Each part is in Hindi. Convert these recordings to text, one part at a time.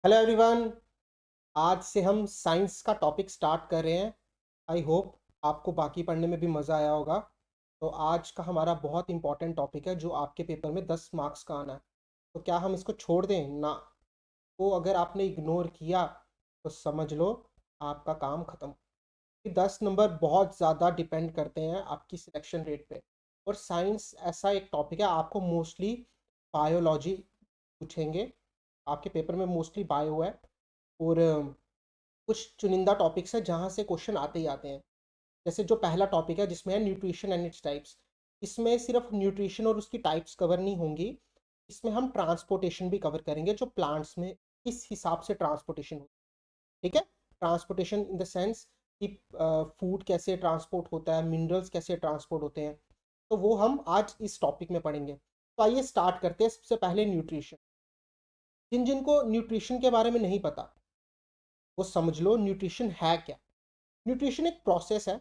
Hello everyone. आज से हम साइंस का टॉपिक स्टार्ट कर रहे हैं। आई होप आपको बाकी पढ़ने में भी मज़ा आया होगा। तो आज का हमारा बहुत इंपॉर्टेंट टॉपिक है जो आपके पेपर में 10 मार्क्स का आना है। तो क्या हम इसको छोड़ दें ना? तो अगर आपने इग्नोर किया तो समझ लो आपका काम ख़त्म। कि 10 नंबर बहुत ज़्यादा डिपेंड करते हैं आपकी सिलेक्शन रेट पे। और साइंस ऐसा एक टॉपिक है, आपको मोस्टली बायोलॉजी पूछेंगे। आपके पेपर में मोस्टली बायो है। और कुछ चुनिंदा टॉपिक्स हैं जहाँ से क्वेश्चन आते ही आते हैं। जैसे जो पहला टॉपिक है जिसमें है न्यूट्रिशन एंड इट्स टाइप्स। इसमें सिर्फ न्यूट्रिशन और उसकी टाइप्स कवर नहीं होंगी, इसमें हम ट्रांसपोर्टेशन भी कवर करेंगे, जो प्लांट्स में किस हिसाब से ट्रांसपोर्टेशन होती है। ठीक है, ट्रांसपोर्टेशन इन द सेंस कि फूड कैसे ट्रांसपोर्ट होता है, मिनरल्स कैसे ट्रांसपोर्ट होते हैं। तो वो हम आज इस टॉपिक में पढ़ेंगे। तो आइए स्टार्ट करते हैं। सबसे पहले न्यूट्रिशन। जिन जिनको न्यूट्रिशन के बारे में नहीं पता वो समझ लो न्यूट्रिशन है क्या। न्यूट्रिशन एक प्रोसेस है।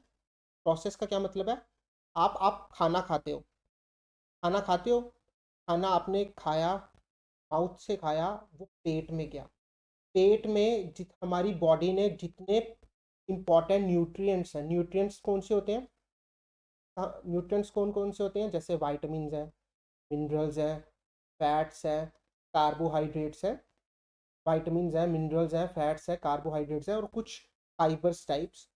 प्रोसेस का क्या मतलब है? आप खाना खाते हो। खाना खाते हो, खाना आपने खाया, माउथ से खाया, वो पेट में गया। पेट में हमारी बॉडी ने जितने इंपॉर्टेंट न्यूट्रिएंट्स हैं, न्यूट्रिएंट्स कौन से होते हैं? हाँ, न्यूट्रिएंट्स कौन कौन से होते हैं? जैसे वाइटामिन है, मिनरल्स हैं, फैट्स हैं, कार्बोहाइड्रेट्स हैं। वाइटामिन है, मिनरल्स हैं, फैट्स है, कार्बोहाइड्रेट्स है और कुछ फाइबर्स टाइप्स।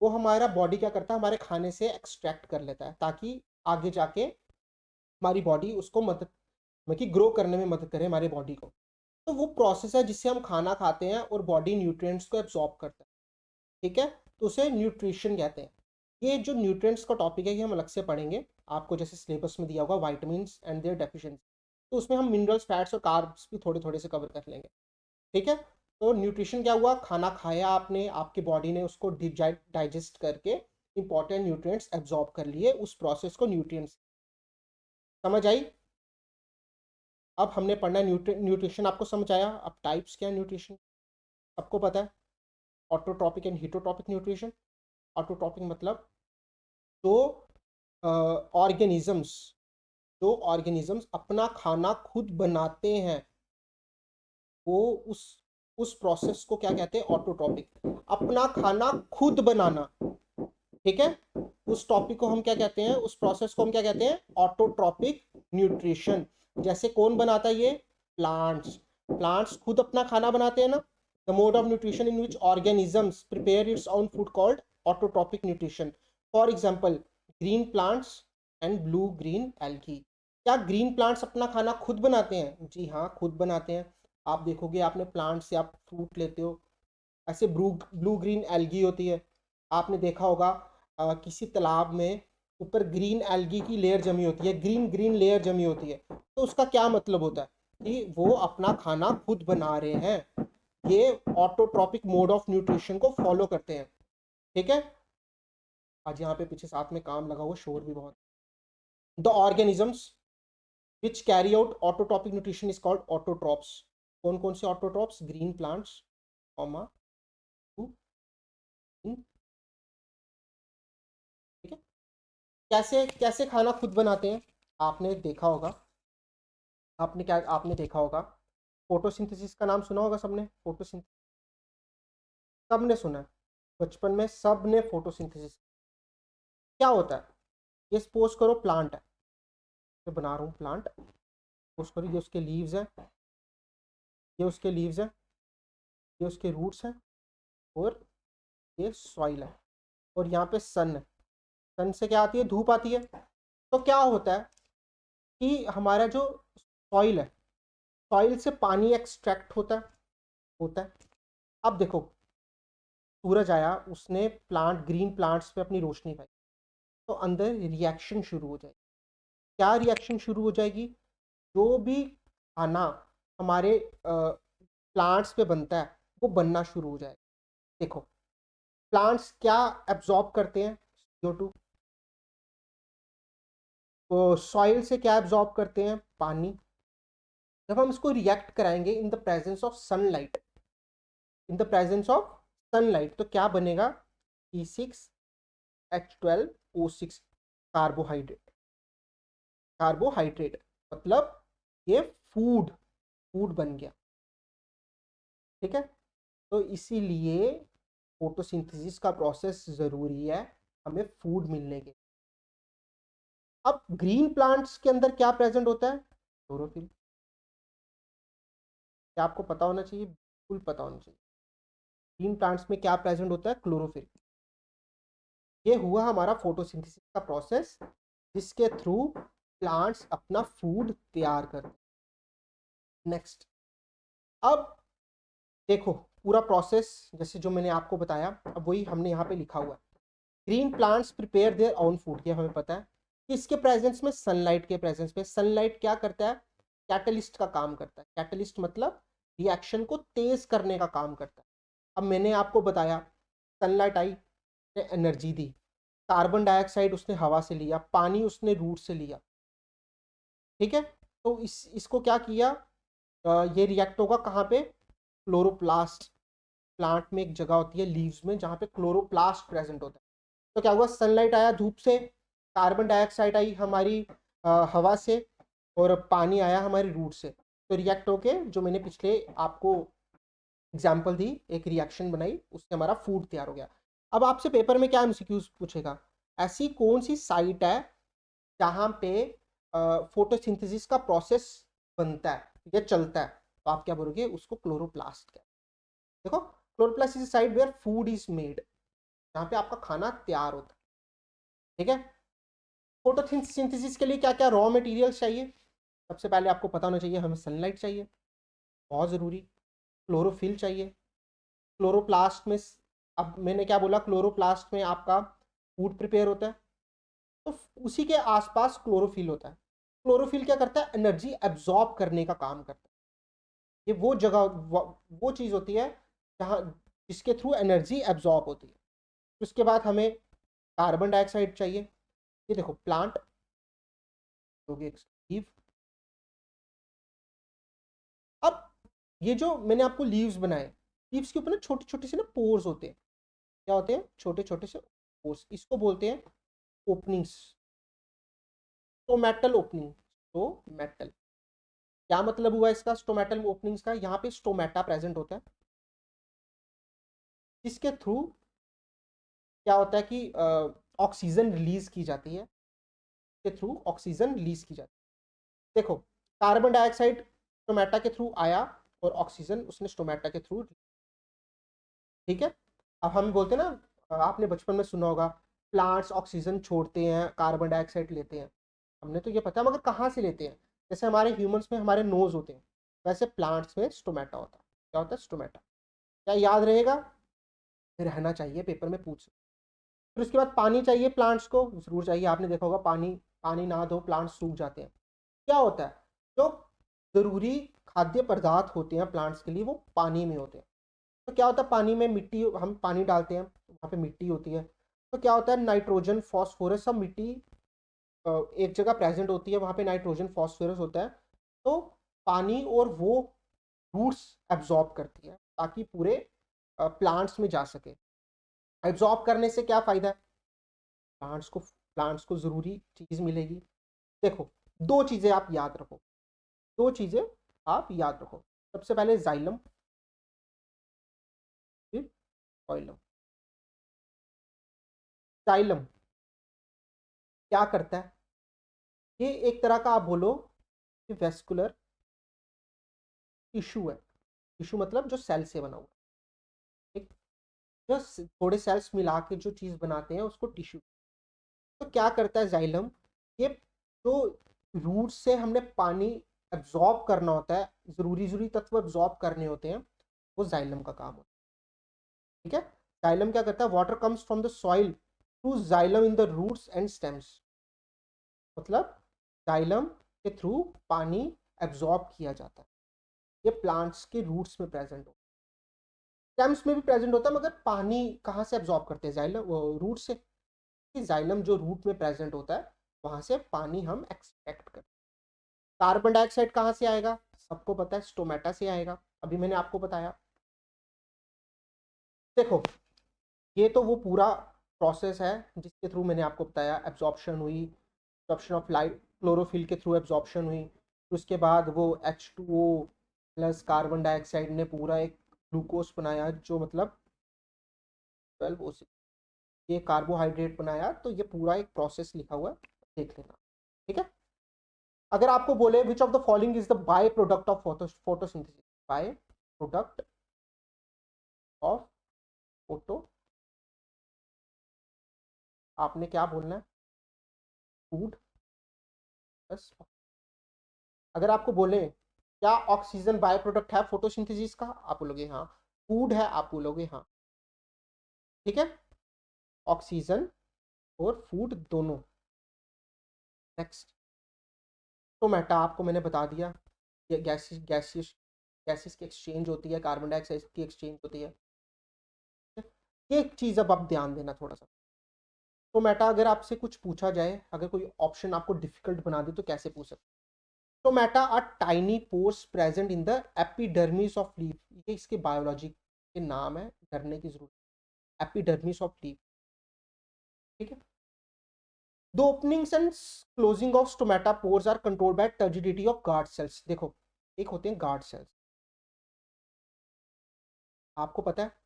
वो हमारा बॉडी क्या करता है, हमारे खाने से एक्सट्रैक्ट कर लेता है ताकि आगे जाके हमारी बॉडी उसको मदद, मतलब कि ग्रो करने में मदद करे हमारे बॉडी को। तो वो प्रोसेस है जिससे हम खाना खाते हैं और बॉडी न्यूट्रिएंट्स को एब्जॉर्ब करता है। ठीक है, तो उसे न्यूट्रिशन कहते हैं। ये जो न्यूट्रिएंट्स का टॉपिक है ये हम अलग से पढ़ेंगे। आपको जैसे सिलेबस में दिया होगा वाइटामिन एंड देयर डेफिशिएंसी, तो उसमें हम मिनरल्स, फैट्स और कार्ब्स भी थोड़े थोड़े से कवर कर लेंगे। ठीक है, तो न्यूट्रिशन क्या हुआ? खाना खाया आपने, आपकी बॉडी ने उसको डाइजेस्ट करके इंपॉर्टेंट न्यूट्रिएंट्स एब्जॉर्ब कर लिए, उस प्रोसेस को न्यूट्रिएंट्स। समझ आई? अब हमने पढ़ना है न्यूट्रिशन। आपको समझ आया? अब टाइप्स क्या है न्यूट्रिशन सबको पता है। Autotrophic and heterotrophic nutrition. Autotrophic मतलब जो ऑर्गेनिजम्स, जो ऑर्गेनिजम्स अपना खाना खुद बनाते हैं, वो उस प्रोसेस को क्या कहते हैं? ऑटोट्रॉपिक। अपना खाना खुद बनाना। ठीक है, उस टॉपिक को हम क्या कहते हैं, उस प्रोसेस को हम क्या कहते हैं? Autotrophic nutrition. जैसे कौन बनाता है ये? प्लांट्स। प्लांट्स खुद अपना खाना बनाते हैं ना। The mode of nutrition in which organisms prepare its own food called autotrophic nutrition. For example green plants and blue green algae. क्या ग्रीन प्लांट्स अपना खाना खुद बनाते हैं? जी हाँ, खुद बनाते हैं। आप देखोगे, आपने प्लांट से आप फ्रूट लेते हो, ऐसे ब्लू ब्लू ग्रीन एल्गी होती है। आपने देखा होगा किसी तालाब में ऊपर ग्रीन एल्गी की लेयर जमी होती है, ग्रीन ग्रीन लेयर जमी होती है। तो उसका क्या मतलब होता है? कि वो अपना खाना खुद बना रहे हैं। ये ऑटोट्रॉपिक मोड ऑफ न्यूट्रिशन को फॉलो करते हैं। ठीक है, आज यहाँ पे पीछे साथ में काम लगा हुआ, शोर भी बहुत। The organisms which carry out autotrophic nutrition is called autotrophs. कौन कौन से ऑटोट्रॉप्स? ग्रीन प्लांट्स, कॉमा, ठीक है। कैसे कैसे खाना खुद बनाते हैं? आपने देखा होगा, आपने देखा होगा, फोटोसिंथेसिस का नाम सुना होगा सबने। फोटोसिंथेसिस सबने सुना है, बचपन में सबने फोटोसिंथेसिस। क्या होता है? ये सपोज करो प्लांट है, मैं बना रहा हूँ प्लांट। सपोज करो ये उसके लीव्स हैं, ये उसके लीव्स हैं, ये उसके रूट्स हैं, और ये सॉइल है, और यहाँ पे सन है। सन से क्या आती है? धूप आती है। तो क्या होता है कि हमारा जो सॉइल है, सॉइल से पानी एक्सट्रैक्ट होता है। अब देखो, सूरज आया, उसने ग्रीन प्लांट्स पे अपनी रोशनी पाई, तो अंदर रिएक्शन शुरू हो जाएगी। क्या रिएक्शन शुरू हो जाएगी? जो भी खाना हमारे प्लांट्स पे बनता है वो बनना शुरू हो जाएगा। देखो, प्लांट्स क्या एब्जॉर्ब करते हैं? CO2। तो सॉइल से क्या एब्जॉर्ब करते हैं? पानी। जब हम इसको रिएक्ट कराएंगे in the presence of sunlight, in the presence of sunlight, तो क्या बनेगा? C6H12O6, carbohydrate. कार्बोहाइड्रेट मतलब ये फूड, फूड बन गया। ठीक है, तो इसीलिए फोटोसिंथेसिस का प्रोसेस ज़रूरी है हमें फूड मिलने के। अब ग्रीन प्लांट्स के अंदर क्या प्रेजेंट होता है? क्लोरोफिल। क्या आपको पता होना चाहिए? बिल्कुल पता होना चाहिए। ग्रीन प्लांट्स में क्या प्रेजेंट होता है? क्लोरोफिल। ये हुआ हमारा फोटोसिंथेसिस का प्रोसेस, जिसके थ्रू प्लांट्स अपना फूड तैयार करते हैं। नेक्स्ट, अब देखो पूरा प्रोसेस जैसे जो मैंने आपको बताया, अब वही हमने यहाँ पे लिखा हुआ है। Green plants prepare their own food, ये हमें पता है कि इसके प्रेजेंस में, सनलाइट के प्रेजेंस में, सनलाइट क्या करता है? कैटलिस्ट का काम करता है। कैटलिस्ट मतलब रिएक्शन को तेज करने का काम करता है। अब मैंने आपको बताया, सनलाइट आई, एनर्जी दी, कार्बन डाइऑक्साइड उसने हवा से लिया, पानी उसने रूट से लिया, ठीक है। तो इसको क्या किया, ये रिएक्ट होगा कहाँ पे? क्लोरोप्लास्ट। प्लांट में एक जगह होती है लीव्स में जहाँ पे क्लोरोप्लास्ट प्रेजेंट होता है। तो क्या हुआ, सनलाइट आया धूप से, कार्बन डाइऑक्साइड आई हमारी हवा से, और पानी आया हमारी रूट से। तो रिएक्ट होके, जो मैंने पिछले आपको एग्जाम्पल दी, एक रिएक्शन बनाई, उससे हमारा फूड तैयार हो गया। अब आपसे पेपर में क्या एमसीक्यूज पूछेगा, ऐसी कौन सी साइट है जहाँ पे फोटोसिंथेसिस का प्रोसेस बनता है या चलता है? तो आप क्या बोलोगे? उसको क्लोरोप्लास्ट कहते हैं। देखो, chloroplast is site where food is made, जहाँ पे आपका खाना तैयार होता है, ठीक है। फोटोसिंथेसिस के लिए क्या क्या रॉ मटेरियल्स चाहिए? सबसे पहले आपको पता होना चाहिए, हमें सनलाइट चाहिए, बहुत ज़रूरी। क्लोरोफिल चाहिए, क्लोरोप्लास्ट में अब मैंने क्या बोला, क्लोरोप्लास्ट में आपका फूड प्रिपेयर होता है, तो उसी के आसपास क्लोरोफिल होता है। क्लोरोफिल क्या करता है? एनर्जी एब्जॉर्ब करने का काम करता है। ये वो जगह, वो चीज़ होती है जहाँ, जिसके थ्रू एनर्जी एब्जॉर्ब होती है। उसके बाद हमें कार्बन डाइऑक्साइड चाहिए। ये देखो प्लांट लीव। अब ये जो मैंने आपको लीव्स बनाए, लीव्स के ऊपर ना छोटे छोटे से ना पोर्स होते हैं। क्या होते हैं? छोटे छोटे से पोर्स, इसको बोलते हैं ओपनिंग्स। Stomatal opening, stomatal. क्या मतलब हुआ इसका, स्टोमेटल ओपनिंग्स का? यहाँ पे स्टोमेटा प्रेजेंट होता है, जिसके थ्रू क्या होता है कि ऑक्सीजन रिलीज की जाती है, के थ्रू ऑक्सीजन रिलीज की जाती है। देखो, कार्बन डाइऑक्साइड स्टोमेटा के थ्रू आया, और ऑक्सीजन उसने स्टोमेटा के थ्रू, ठीक है। अब हम बोलते हैं ना, आपने बचपन में सुना होगा, प्लांट्स ऑक्सीजन छोड़ते हैं, कार्बन डाइऑक्साइड लेते हैं। हमने तो ये पता है, मगर कहाँ से लेते हैं? जैसे हमारे ह्यूमंस में हमारे नोज होते हैं, वैसे प्लांट्स में स्टोमेटा होता है। क्या होता है? स्टोमेटा। क्या याद रहेगा? रहना चाहिए, पेपर में पूछ। फिर उसके बाद पानी चाहिए, प्लांट्स को जरूर चाहिए। आपने देखा होगा, पानी पानी ना दो प्लांट्स सूख जाते हैं। क्या होता है, जो जरूरी खाद्य पदार्थ होते हैं प्लांट्स के लिए, वो पानी में होते हैं। तो क्या होता है, पानी में मिट्टी, हम पानी डालते हैं वहाँ पे मिट्टी होती है। तो क्या होता है, नाइट्रोजन फॉस्फोरस सब मिट्टी एक जगह प्रेजेंट होती है, वहाँ पे नाइट्रोजन फॉस्फोरस होता है। तो पानी और वो रूट्स एब्जॉर्ब करती है, ताकि पूरे प्लांट्स में जा सके। एब्जॉर्ब करने से क्या फ़ायदा है? प्लांट्स को ज़रूरी चीज़ मिलेगी। देखो, दो चीज़ें आप याद रखो, दो चीज़ें आप याद रखो। सबसे पहले जाइलम, फिर ऑइलम। जाइलम क्या करता है? ये एक तरह का आप बोलो कि वेस्कुलर टिश्यू है। टिश्यू मतलब जो सेल से बना हुआ है, ठीक। जो थोड़े सेल्स मिला के जो चीज़ बनाते हैं उसको टिश्यू। तो क्या करता है जाइलम, ये जो रूट से हमने पानी एब्जॉर्ब करना होता है, ज़रूरी ज़रूरी तत्व एब्जॉर्ब करने होते हैं, वो जाइलम का काम होता है, ठीक है। जाइलम क्या करता है, water comes from the soil through xylem in the roots and stems. मतलब जाइलम के थ्रू पानी एब्जॉर्ब किया जाता है। ये प्लांट्स के रूट्स में प्रेजेंट हो, स्टेम्स में भी प्रेजेंट होता है, मगर पानी कहाँ से एब्जॉर्ब करते हैं? जाइलम, रूट से। जाइलम जो रूट में प्रेजेंट होता है, वहां से पानी हम एक्सट्रैक्ट करते हैं। कार्बन डाइऑक्साइड कहाँ से आएगा? सबको पता है, स्टोमेटा से आएगा, अभी मैंने आपको बताया। देखो, ये तो वो पूरा प्रोसेस है जिसके थ्रू मैंने आपको बताया, एब्जॉर्प्शन हुई, एब्जॉर्प्शन ऑफ लाइट, क्लोरोफिल के थ्रू एब्जॉर्प्शन हुई। फिर उसके बाद वो H2O प्लस कार्बन डाइऑक्साइड ने पूरा एक ग्लूकोज बनाया, जो मतलब 12 ये कार्बोहाइड्रेट बनाया, तो ये पूरा एक प्रोसेस लिखा हुआ है, देख लेना। ठीक है। अगर आपको बोले which of the following is the by product of photosynthesis, by product of photo, आपने क्या बोलना है? Food plus. अगर आपको बोले क्या ऑक्सीजन बाय प्रोडक्ट है फोटोसिंथेसिस का, आप बोलोगे हाँ। फूड है, आप बोलोगे हाँ। ठीक है, ऑक्सीजन और फूड दोनों। नेक्स्ट, टोमेटा आपको मैंने बता दिया, ये गैसेस गैसेस गैसेस की एक्सचेंज होती है, कार्बन डाइऑक्साइड की एक्सचेंज होती है। ये एक चीज़ अब आप ध्यान देना थोड़ा सा। टोमेटा अगर आपसे कुछ पूछा जाए, अगर कोई ऑप्शन आपको डिफिकल्ट बना दे, तो कैसे पूछ सकते? Stomata are tiny pores present in the epidermis of leaf, ये इसके बायोलॉजी के नाम है, डरने की जरूरत, एपिडर्मिस ऑफ लीफ। ठीक है। The openings and closing of stomata pores are controlled by turgidity of guard cells. देखो, एक होते हैं गार्ड सेल्स, आपको पता है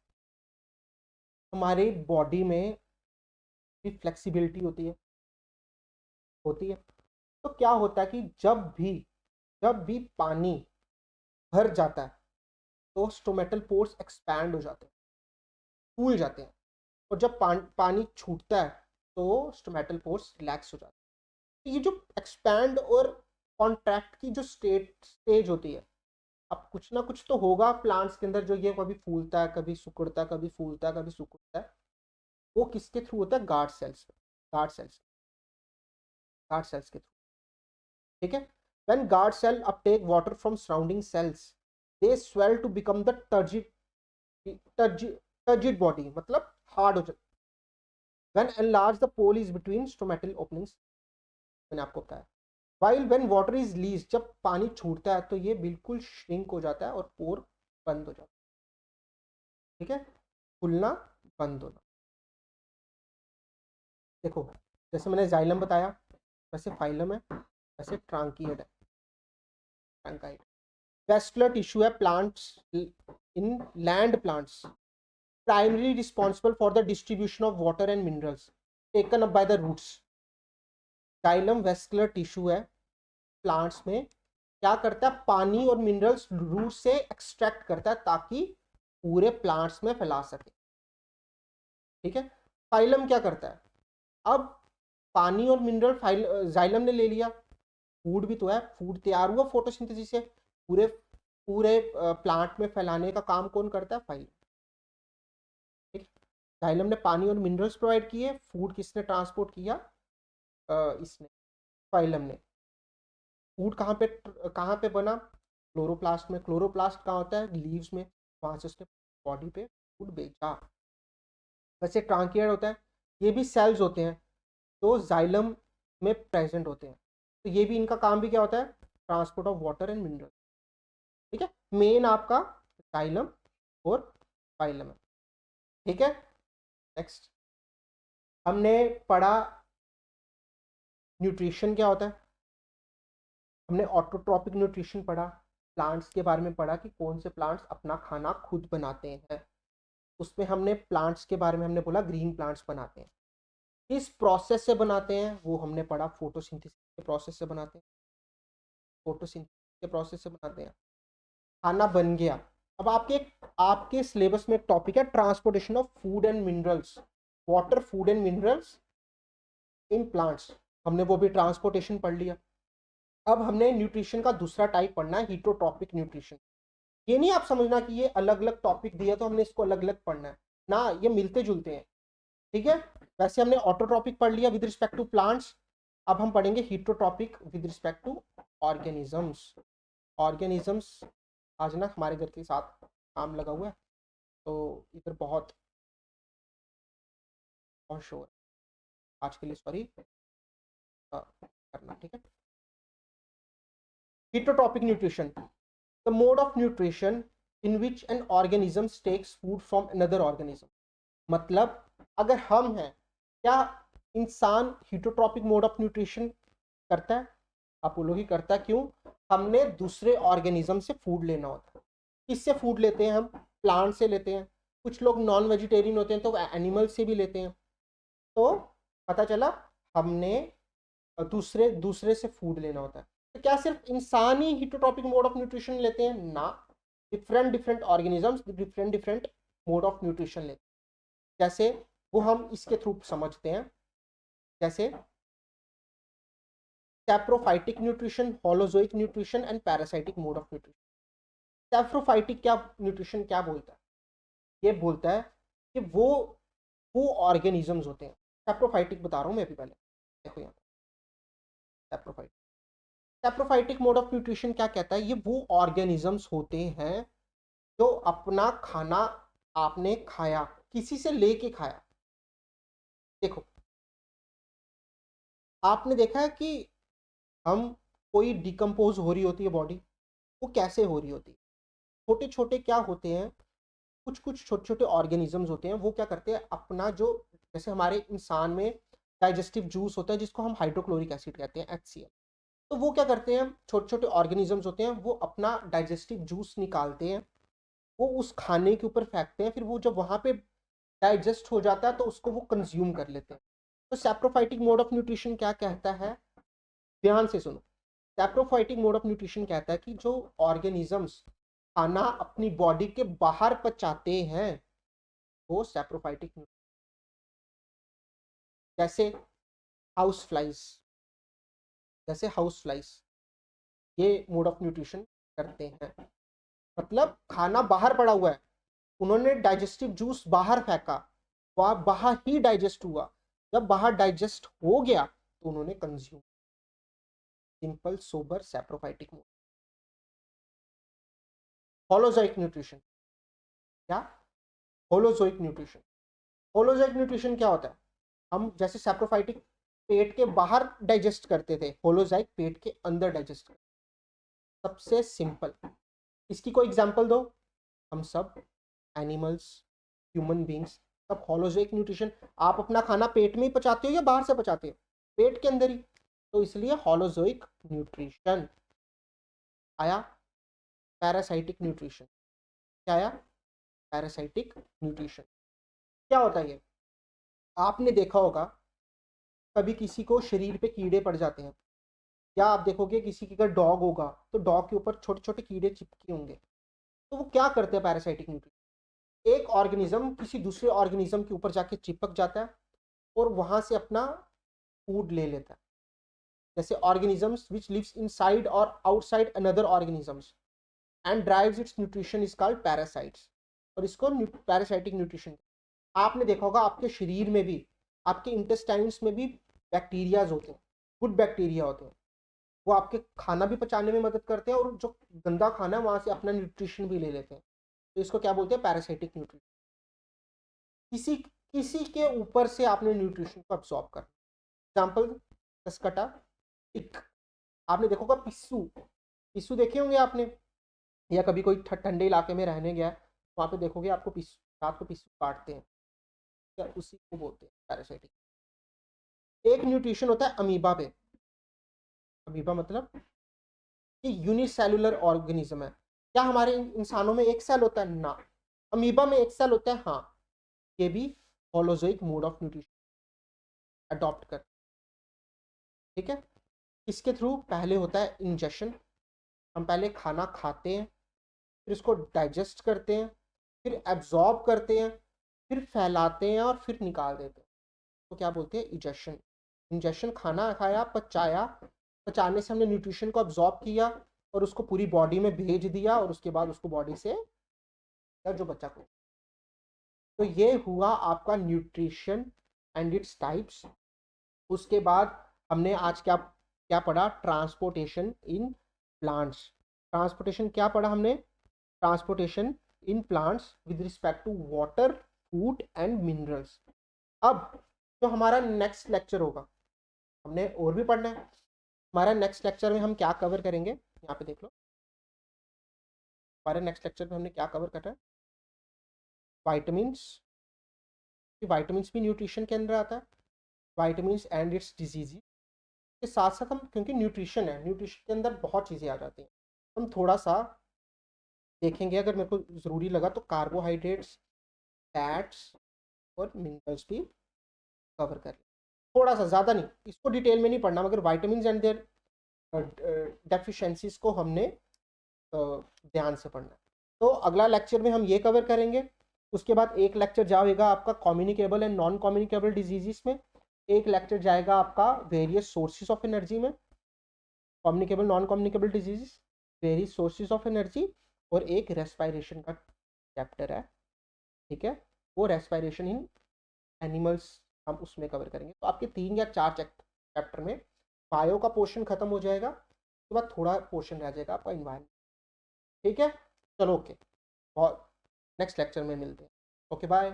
हमारे बॉडी में भी फ्लेक्सिबिलिटी होती है। तो क्या होता है कि जब भी पानी भर जाता है, तो स्टोमेटल पोर्स एक्सपैंड हो जाते हैं, फूल जाते हैं। और जब पानी छूटता है, तो स्टोमेटल पोर्स रिलैक्स हो जाते हैं। तो ये जो एक्सपैंड और कॉन्ट्रैक्ट की जो स्टेज होती है, अब कुछ ना कुछ तो होगा प्लांट्स के अंदर, जो ये कभी फूलता है, कभी सिकुड़ता है, कभी फूलता है, कभी सिकुड़ता है। वो किसके थ्रू होता है? गार्ड सेल्स गार्ड सेल्स के थ्रू। ठीक है। When guard cell uptake water from surrounding cells, they swell to become the turgid body, मतलब हार्ड हो जाता। When enlarge the pole is between stomatal openings, मैंने आपको बताया। While when water is lease, जब पानी छूटता है, तो ये बिल्कुल श्रिंक हो जाता है और पोर बंद हो जाता है। ठीक है, खुलना, बंद होना। देखो, जैसे मैंने जाइलम बताया, वैसे फाइलम है, वैसे ट्रांकियड है, ट्रंकाइड। वेस्कुलर टिश्यू है plants, in land plants, primary responsible for the distribution of water and minerals taken up by the roots. Xylem vascular tissue है प्लांट्स में, क्या करता है? पानी और मिनरल्स रूट से एक्सट्रैक्ट करता है, ताकि पूरे प्लांट्स में फैला सके। ठीक है। फाइलम क्या करता है? अब पानी और मिनरल जाइलम ने ले लिया, फूड भी तो है, फूड तैयार हुआ फोटोसिंथेसिस से, पूरे पूरे प्लांट में फैलाने का काम कौन करता है? फाइलम। ठीक है। जाइलम ने पानी और मिनरल्स प्रोवाइड किए, फूड किसने ट्रांसपोर्ट किया? इसने, फाइलम ने। फूड कहाँ पे बना? क्लोरोप्लास्ट में। क्लोरोप्लास्ट कहाँ होता है? लीव्स में। वहां से उसने बॉडी पे फूड भेजा। वैसे ट्रांकियड होता है, ये भी सेल्स होते हैं, तो जाइलम में प्रेजेंट होते हैं। तो ये भी, इनका काम भी क्या होता है? Transport of water and mineral. ठीक है, मेन आपका जाइलम और फाइलम है। ठीक है। नेक्स्ट, हमने पढ़ा न्यूट्रिशन क्या होता है, हमने ऑटोट्रॉपिक न्यूट्रिशन पढ़ा, प्लांट्स के बारे में पढ़ा कि कौन से प्लांट्स अपना खाना खुद बनाते हैं। उसमें हमने प्लांट्स के बारे में हमने बोला ग्रीन प्लांट्स बनाते हैं। किस प्रोसेस से बनाते हैं वो हमने पढ़ा, फोटोसिंथेसिस के प्रोसेस से बनाते हैं। फोटोसिंथेसिस के प्रोसेस से बनाते हैं। खाना बन गया। अब आपके सिलेबस में एक टॉपिक है transportation of food and minerals, water, food and minerals in plants, हमने वो भी ट्रांसपोर्टेशन पढ़ लिया। अब हमने न्यूट्रिशन का दूसरा टाइप पढ़ना है, हीटोट्रॉपिक न्यूट्रिशन। ये नहीं आप समझना कि ये अलग अलग टॉपिक दिया तो हमने इसको अलग अलग पढ़ना है ना, ये मिलते जुलते हैं। ठीक है। वैसे हमने ऑटोट्रॉपिक पढ़ लिया विद रिस्पेक्ट टू प्लांट्स, अब हम पढ़ेंगे heterotrophic with respect to organisms. Organisms आज ना हमारे घर के साथ काम लगा हुआ है, तो इधर बहुत बहुत शोर है, आज के लिए सॉरी करना। ठीक है। Heterotrophic nutrition, the mode of nutrition in which an organism takes food from another organism. मतलब अगर हम हैं, क्या इंसान हीटोट्रॉपिक मोड ऑफ न्यूट्रिशन करता है? आप बोलोगे करता है, क्यों? हमने दूसरे ऑर्गेनिज्म से फूड लेना होता है। किससे फूड लेते हैं हम? प्लांट से लेते हैं, कुछ लोग नॉन वेजिटेरियन होते हैं तो एनिमल से भी लेते हैं। तो पता चला हमने दूसरे दूसरे से फूड लेना होता है। तो क्या सिर्फ इंसान ही हिटोट्रॉपिक मोड ऑफ न्यूट्रिशन लेते हैं? ना, different different organisms different different mode of nutrition लेते हैं। जैसे वो हम इसके थ्रू समझते हैं, जैसे saprophytic nutrition, holozoic nutrition and parasitic mode of nutrition. Saprophytic क्या न्यूट्रिशन क्या बोलता है? ये बोलता है कि वो ऑर्गेनिजम्स होते हैं। सैप्रोफाइटिक बता रहा हूँ मैं अभी पहले, देखो यहाँ saprophytic saprophytic mode of nutrition क्या कहता है? ये वो ऑर्गेनिजम्स होते हैं जो अपना खाना आपने खाया, किसी से लेके खाया। देखो, आपने देखा है कि हम कोई डिकम्पोज हो रही होती है बॉडी, वो कैसे हो रही होती है? छोटे छोटे क्या होते हैं, कुछ कुछ छोटे छोटे ऑर्गेनिजम्स होते हैं, वो क्या करते हैं अपना जो, जैसे हमारे इंसान में डाइजेस्टिव जूस होता है जिसको हम हाइड्रोक्लोरिक एसिड कहते हैं, HCl। तो वो क्या करते हैं, छोटे छोटे ऑर्गेनिजम्स होते हैं, वो अपना डाइजेस्टिव जूस निकालते हैं, वो उस खाने के ऊपर फेंकते हैं, फिर वो जब वहाँ पे डाइजेस्ट हो जाता है तो उसको वो कंज्यूम कर लेते हैं। तो सैप्रोफाइटिक मोड ऑफ न्यूट्रिशन क्या कहता है? ध्यान से सुनो। सैप्रोफाइटिक मोड ऑफ न्यूट्रिशन कहता है कि जो ऑर्गेनिजम्स खाना अपनी बॉडी के बाहर पचाते हैं वो सैप्रोफाइटिक, जैसे हाउस फ्लाइज, जैसे हाउस फ्लाइज ये मोड ऑफ न्यूट्रिशन करते हैं। मतलब खाना बाहर पड़ा हुआ है, उन्होंने डाइजेस्टिव जूस बाहर फेंका, वह बाहर ही डाइजेस्ट हुआ, जब बाहर डाइजेस्ट हो गया तो उन्होंने कंज्यूम। सिंपल सोबर सैप्रोफाइटिक मोड। होलोजोइक न्यूट्रिशन क्या? Holozoic nutrition. होलोजोइक न्यूट्रिशन क्या होता है? हम जैसे सैप्रोफाइटिक पेट के बाहर डाइजेस्ट करते थे, होलोजोइक पेट के अंदर डाइजेस्ट करते। सबसे सिंपल, इसकी कोई एग्जांपल दो। हम सब एनिमल्स, ह्यूमन बींग्स, सब होलोजोइक न्यूट्रिशन। आप अपना खाना पेट में ही पचाते हो या बाहर से पचाते हो? पेट के अंदर ही। तो इसलिए होलोजोइक न्यूट्रिशन आया। पैरासाइटिक न्यूट्रिशन क्या आया? पैरासाइटिक न्यूट्रिशन क्या होता है? ये आपने देखा होगा, कभी किसी को शरीर पे कीड़े पड़ जाते हैं, या आप देखोगे किसी की अगर डॉग होगा तो डॉग के ऊपर छोटे छोटे कीड़े चिपके होंगे। तो वो क्या करते हैं पैरासाइटिक न्यूट्रिशन? एक ऑर्गेनिज्म किसी दूसरे ऑर्गेनिज्म के ऊपर जाके चिपक जाता है और वहां से अपना फूड ले लेता है। जैसे ऑर्गेनिजम्स विच लिव्स इनसाइड और outside another organisms and drives it's nutrition is called parasites. और इसको पैरासाइटिक न्यूट्रिशन। आपने देखा होगा आपके शरीर में भी, आपके इंटेस्टाइन्स में भी बैक्टीरियाज होते हैं, गुड बैक्टीरिया होते हैं। वो आपके खाना भी पचाने में मदद करते हैं और जो गंदा खाना है वहां से अपना न्यूट्रिशन भी ले लेते हैं। तो इसको क्या बोलते हैं? Parasitic nutrition. किसी किसी के ऊपर से आपने न्यूट्रिशन को अब्सॉर्ब कर, एग्जाम्पल कसकटा, टिक। आपने देखा होगा पिस्सू, पिस्सू देखे होंगे आपने, या कभी कोई ठंडे इलाके में रहने गया वहाँ पे देखोगे आपको पिस्सू, रात को पिस्सू काटते हैं, या उसी को बोलते हैं पैरासाइटिक। एक न्यूट्रिशन होता है अमीबा पे। अमीबा मतलब कि यूनिसेलुलर ऑर्गेनिज्म है। क्या हमारे इंसानों में एक सेल होता है? ना, अमीबा में एक सेल होता है। हाँ, ये भी holozoic mode of nutrition adopt कर, ठीक है। इसके थ्रू पहले होता है इंजेक्शन, हम पहले खाना खाते हैं, फिर इसको डाइजेस्ट करते हैं, फिर एब्जॉर्ब करते हैं, फिर फैलाते हैं और फिर निकाल देते हैं। तो क्या बोलते हैं? इजेक्शन। इंजेक्शन, खाना खाया, पचाया, पचाने से हमने न्यूट्रिशन को अब्जॉर्ब किया और उसको पूरी बॉडी में भेज दिया और उसके बाद उसको बॉडी से जो बच्चा को। तो ये हुआ आपका न्यूट्रिशन एंड इट्स टाइप्स। उसके बाद हमने आज क्या क्या पढ़ा? Transportation in plants. ट्रांसपोर्टेशन क्या पढ़ा हमने? Transportation in plants with respect to water, food and minerals. अब जो हमारा नेक्स्ट लेक्चर होगा, हमने और भी पढ़ना है। हमारा नेक्स्ट लेक्चर में हम क्या कवर करेंगे, यहाँ पे देख लो। हमारे नेक्स्ट लेक्चर में हमने क्या कवर करना है? वाइटामिन्स। वाइटामिन्स भी न्यूट्रिशन के अंदर आता है। वाइटामिन्स एंड इट्स डिजीज के साथ साथ हम, क्योंकि न्यूट्रिशन है, न्यूट्रिशन के अंदर बहुत चीज़ें आ जाती हैं, हम थोड़ा सा देखेंगे अगर मेरे को ज़रूरी लगा तो कार्बोहाइड्रेट्स, फैट्स और मिनरल्स भी कवर कर लें, थोड़ा सा, ज़्यादा नहीं, इसको डिटेल में नहीं पढ़ना, मगर वाइटामिन एंड देयर डेफिशिएंसीज को हमने ध्यान से पढ़ना है। तो अगला लेक्चर में हम ये कवर करेंगे। उसके बाद एक लेक्चर जाएगा आपका communicable and non communicable diseases में, एक लेक्चर जाएगा आपका वेरियस सोर्सेज ऑफ एनर्जी में, communicable non communicable diseases, various sources of energy, और एक रेस्पिरेशन का चैप्टर है, ठीक है, वो रेस्पिरेशन इन एनिमल्स हम उसमें कवर करेंगे। तो आपके 3 या 4 चैप्टर में बायो का पोर्शन खत्म हो जाएगा, उसके बाद थोड़ा पोर्शन रह जाएगा आपका इन्वायरमेंट, ठीक है। चलो ओके, बहुत नेक्स्ट लेक्चर में मिलते हैं, ओके बाय।